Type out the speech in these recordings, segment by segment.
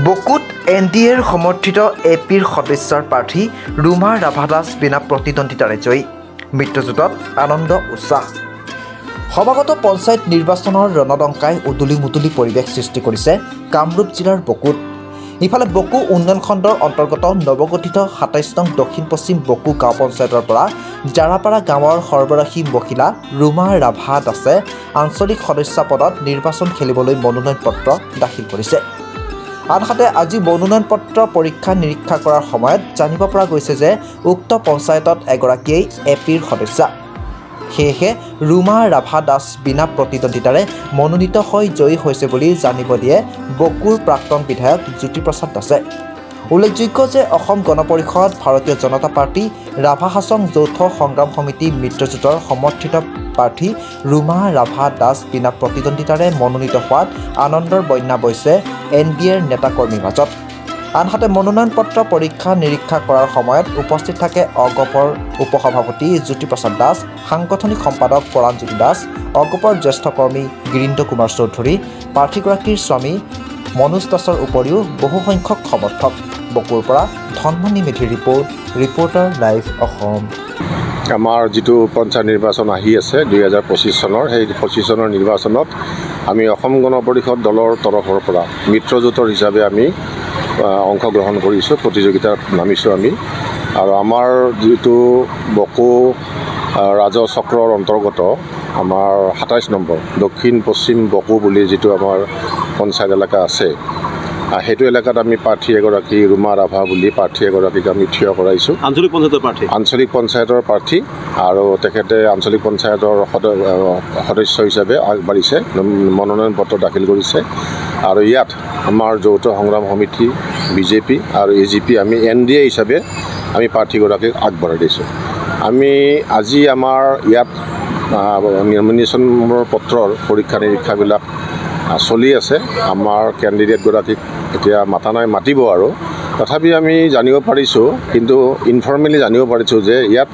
বকুত NDAৰ সমৰ্থিত এপিৰ সদস্যৰ প্ৰাৰ্থী ৰুমা ৰাভা দাস বিনা প্ৰতিদ্বন্দ্বিতাৰে জয়ী মিত্ৰজোঁটত আনন্দ উৎসাহ সভাগত পঞ্চায়ত নিৰ্বাচনৰ ৰণদংকাই উদুলি মুদুলি পৰিৱেশ সৃষ্টি কৰিছে কামৰূপ জিলাৰ বকুত ইফালে বকু উন্নয়ন খণ্ডৰ অন্তৰ্গত নৱগঠিত ২৭ নং দক্ষিণ পশ্চিম বকু গাঁও পঞ্চায়তৰ পৰা জাৰাপাৰা গাঁৱৰ সৰ্বৰাশী মহিলা ৰুমা ৰাভা দাসে আঞ্চলিক সদস্য পদত নিৰ্বাচন খেলিবলৈ মনোনয়ন পত্ৰ দাখিল কৰিছে আনহাতে আজি মনোনয়ন পত্ৰ পৰীক্ষা নিৰীক্ষা কৰাৰ সময়ত জানিব পৰা গৈছে যে উক্ত পঞ্চায়তত এগৰাকীয়ে এপিৰ সদস্য সেয়েহে ৰুমা ৰাভা দাস বিনা প্ৰতিদ্বন্দ্বিতাৰে মনোনীত হৈ জয়ী হৈছে বুলি জানিব দিয়ে বকুৰ প্ৰাক্তন বিধায়ক জ্যোতিপ্ৰসাদ দাসে উল্লেখযোগ্য যে অসম গণ পৰিষদ ভাৰতীয় জনতা পাৰ্টি ৰাভা হাছং যৌথ সংগ্ৰাম সমিতি মিত্ৰজোঁটৰ সমৰ্থিত প্ৰাৰ্থী ৰুমা ৰাভা দাস বিনা প্ৰতিদ্বন্দ্বিতাৰে মনোনীত হোৱাত আনন্দৰ বন্যা বৈছে NDAৰ নেতাকৰ্মীৰ মাজত আনহাতে মনোনয়ন পত্ৰ পৰীক্ষা নিৰীক্ষা কৰাৰ সময়ত উপস্থিত থাকে অগপৰ উপসভাপতি জ্যোতিপ্ৰসাদ দাস সাংগঠনিক সম্পাদক পৰাণজ্যোতি দাস অগপৰ জ্যেষ্ঠ কৰ্মী গিৰীন্দ্ৰ কুমাৰ চৌধুৰী প্ৰাৰ্থীগৰাকীৰ স্বামী মনোজ দাসৰ উপৰিও বহুসংখ্যক সমৰ্থক বকুৰ পৰা ধনমণি মেধিৰ ৰিপৰ্টাৰ লাইভ অসম আমাৰ যিটো পঞ্চায়ত নিৰ্বাচন আহি আছে 2025 চনৰ সেই 25 চনৰ নিৰ্বাচনত আমি অসম গণ পৰিষদ দলৰ তৰফৰ পৰা মিত্ৰজোঁটৰ হিচাপে আমি অংশগ্ৰহণ কৰিছোঁ প্ৰতিযোগিতাত নামিছোঁ আমি আৰু আমাৰ যিটো বকু ৰাজচক্ৰৰ অন্তৰ্গত আমাৰ ২৭ নম্বৰ দক্ষিণ পশ্চিম বকু বুলি যিটো আমাৰ পঞ্চায়ত এলেকা আছে সেইটো এলেকাত আমি প্ৰাৰ্থী এগৰাকী ৰুমা ৰাভা বুলি প্ৰাৰ্থী এগৰাকীক আমি থিয় কৰাইছোঁ আঞ্চলিক পঞ্চায়তৰ প্ৰাৰ্থী আৰু তেখেতে আঞ্চলিক পঞ্চায়তৰ সদস্য হিচাপে আগবাঢ়িছে মনোনয়ন পত্ৰ দাখিল কৰিছে আৰু ইয়াত আমাৰ যৌথ সংগ্ৰাম সমিতি BJP আৰু AGP আমি NDA হিচাপে আমি প্ৰাৰ্থীগৰাকীক আগবঢ়াই দিছোঁ আমি আজি আমাৰ ইয়াত নমিনেশ্যনৰ পত্ৰৰ পৰীক্ষা নিৰীক্ষাবিলাক চলি আছে আমাৰ কেণ্ডিডেটগৰাকীক এতিয়া মাতা নাই মাতিব আৰু তথাপি আমি জানিব পাৰিছোঁ কিন্তু ইনফৰ্মেলি জানিব পাৰিছোঁ যে ইয়াত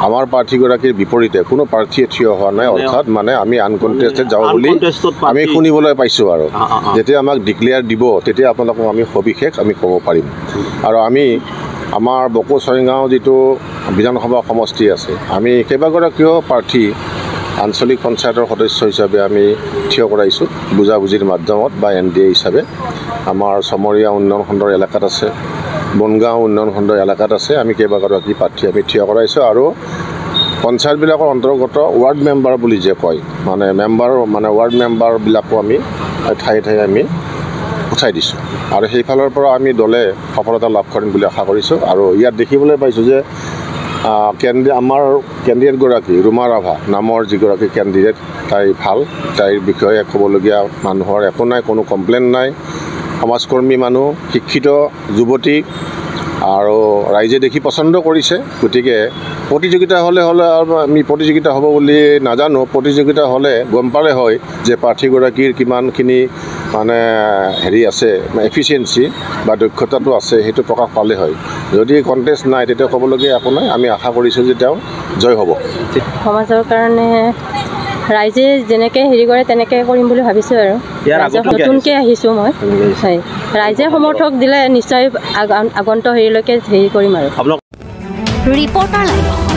আমাৰ প্ৰাৰ্থীগৰাকীৰ বিপৰীতে কোনো প্ৰাৰ্থীয়ে থিয় হোৱা নাই অৰ্থাৎ মানে আমি আনকণ্টেষ্টেড যাব বুলি আমি শুনিবলৈ পাইছোঁ আৰু যেতিয়া আমাক ডিক্লেয়াৰ দিব তেতিয়া আপোনালোকক আমি সবিশেষ আমি ক'ব পাৰিম আৰু আমি আমাৰ বকু ছয়গাঁও যিটো বিধানসভা সমষ্টি আছে আমি কেইবাগৰাকীও প্ৰাৰ্থী আঞ্চলিক পঞ্চায়তৰ সদস্য হিচাপে আমি থিয় কৰাইছোঁ বুজাবুজিৰ মাধ্যমত বা NDA হিচাপে আমাৰ চমৰীয়া উন্নয়ন খণ্ডৰ এলেকাত আছে বনগাঁও উন্নয়ন খণ্ডৰ এলেকাত আছে আমি কেইবাগৰাকী প্ৰাৰ্থী আমি থিয় কৰাইছোঁ আৰু পঞ্চায়তবিলাকৰ অন্তৰ্গত ৱাৰ্ড মেম্বাৰ বুলি যে কয় মানে ৱাৰ্ড মেম্বাৰবিলাকো আমি ঠায়ে ঠায়ে আমি উঠাই দিছোঁ আৰু সেইফালৰ পৰা আমি দলে সফলতা লাভ কৰিম বুলি আশা কৰিছোঁ আৰু ইয়াত দেখিবলৈ পাইছোঁ যে আমাৰ কেণ্ডিডেটগৰাকী ৰুমা ৰাভা নামৰ যিগৰাকী কেণ্ডিডেট তাই ভাল তাইৰ বিষয়ে ক'বলগীয়া মানুহৰ একো নাই কোনো কমপ্লেইন নাই সমাজকৰ্মী মানুহ শিক্ষিত যুৱতী আৰু ৰাইজে দেখি পচন্দ কৰিছে গতিকে প্ৰতিযোগিতা হ'লে আমি প্ৰতিযোগিতা হ'ব বুলি নাজানো প্ৰতিযোগিতা হ'লে গম পালে হয় যে প্ৰাৰ্থীগৰাকীৰ কিমানখিনি মানে হেৰি আছে এফিচিয়েঞ্চি বা দক্ষতাটো আছে সেইটো প্ৰকাশ পালে হয় যদি কণ্টেষ্ট নাই তেতিয়া ক'বলগীয়া একো নাই আমি আশা কৰিছোঁ যে তেওঁ জয় হ'ব সমাজৰ কাৰণে ৰাইজে যেনেকৈ হেৰি কৰে তেনেকৈ কৰিম বুলি ভাবিছোঁ আৰু নতুনকৈ আহিছোঁ মই হয় ৰাইজে সমৰ্থক দিলে নিশ্চয় আগন্তুক হেৰিলৈকে হেৰি কৰিম আৰু ৰিপৰ্টাৰ লাইভ